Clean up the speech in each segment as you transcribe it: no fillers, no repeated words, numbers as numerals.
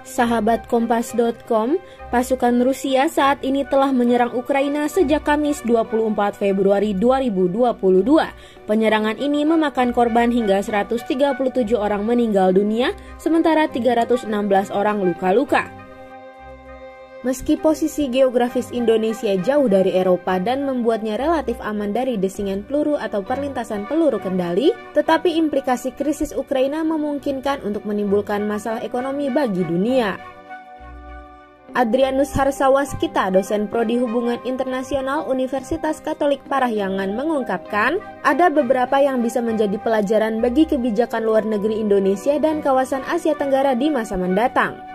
Sahabat Kompas.com, pasukan Rusia saat ini telah menyerang Ukraina sejak Kamis 24 Februari 2022. Penyerangan ini memakan korban hingga 137 orang meninggal dunia, sementara 316 orang luka-luka. Meski posisi geografis Indonesia jauh dari Eropa dan membuatnya relatif aman dari desingan peluru atau perlintasan peluru kendali, tetapi implikasi krisis Ukraina memungkinkan untuk menimbulkan masalah ekonomi bagi dunia. Adrianus Harsawaskita, dosen Prodi Hubungan Internasional Universitas Katolik Parahyangan mengungkapkan, ada beberapa yang bisa menjadi pelajaran bagi kebijakan luar negeri Indonesia dan kawasan Asia Tenggara di masa mendatang.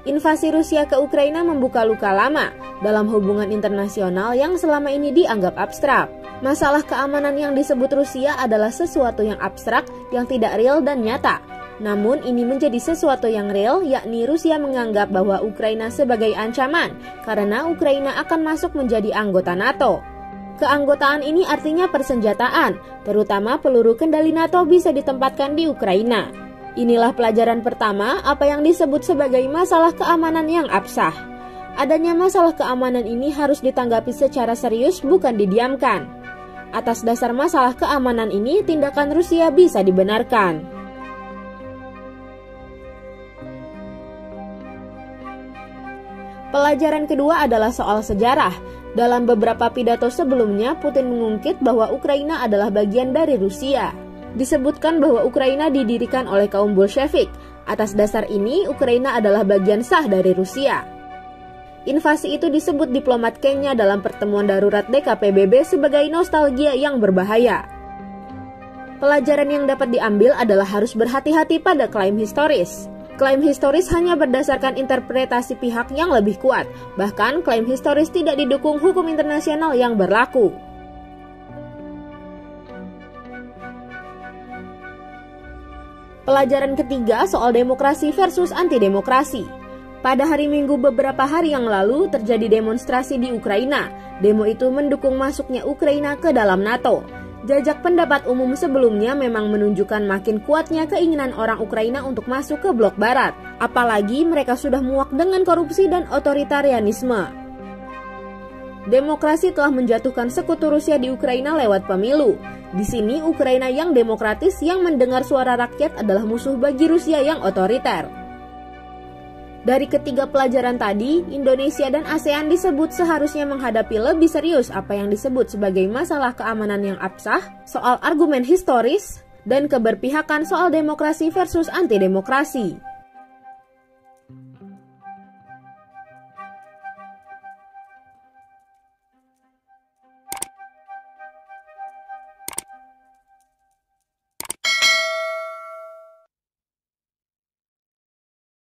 Invasi Rusia ke Ukraina membuka luka lama dalam hubungan internasional yang selama ini dianggap abstrak. Masalah keamanan yang disebut Rusia adalah sesuatu yang abstrak, yang tidak real dan nyata. Namun ini menjadi sesuatu yang real, yakni Rusia menganggap bahwa Ukraina sebagai ancaman karena Ukraina akan masuk menjadi anggota NATO. Keanggotaan ini artinya persenjataan, terutama peluru kendali NATO bisa ditempatkan di Ukraina. Inilah pelajaran pertama apa yang disebut sebagai masalah keamanan yang absah. Adanya masalah keamanan ini harus ditanggapi secara serius, bukan didiamkan. Atas dasar masalah keamanan ini, tindakan Rusia bisa dibenarkan. Pelajaran kedua adalah soal sejarah. Dalam beberapa pidato sebelumnya, Putin mengungkit bahwa Ukraina adalah bagian dari Rusia. Disebutkan bahwa Ukraina didirikan oleh kaum Bolshevik. Atas dasar ini, Ukraina adalah bagian sah dari Rusia. Invasi itu disebut diplomat Kenya dalam pertemuan darurat DKPBB sebagai nostalgia yang berbahaya. Pelajaran yang dapat diambil adalah harus berhati-hati pada klaim historis. Klaim historis hanya berdasarkan interpretasi pihak yang lebih kuat. Bahkan, klaim historis tidak didukung hukum internasional yang berlaku. Pelajaran ketiga soal demokrasi versus anti-demokrasi. Pada hari Minggu beberapa hari yang lalu terjadi demonstrasi di Ukraina. Demo itu mendukung masuknya Ukraina ke dalam NATO. Jajak pendapat umum sebelumnya memang menunjukkan makin kuatnya keinginan orang Ukraina untuk masuk ke blok barat. Apalagi mereka sudah muak dengan korupsi dan otoritarianisme. Demokrasi telah menjatuhkan sekutu Rusia di Ukraina lewat pemilu. Di sini Ukraina yang demokratis yang mendengar suara rakyat adalah musuh bagi Rusia yang otoriter. Dari ketiga pelajaran tadi, Indonesia dan ASEAN disebut seharusnya menghadapi lebih serius apa yang disebut sebagai masalah keamanan yang absah, soal argumen historis, dan keberpihakan soal demokrasi versus anti-demokrasi.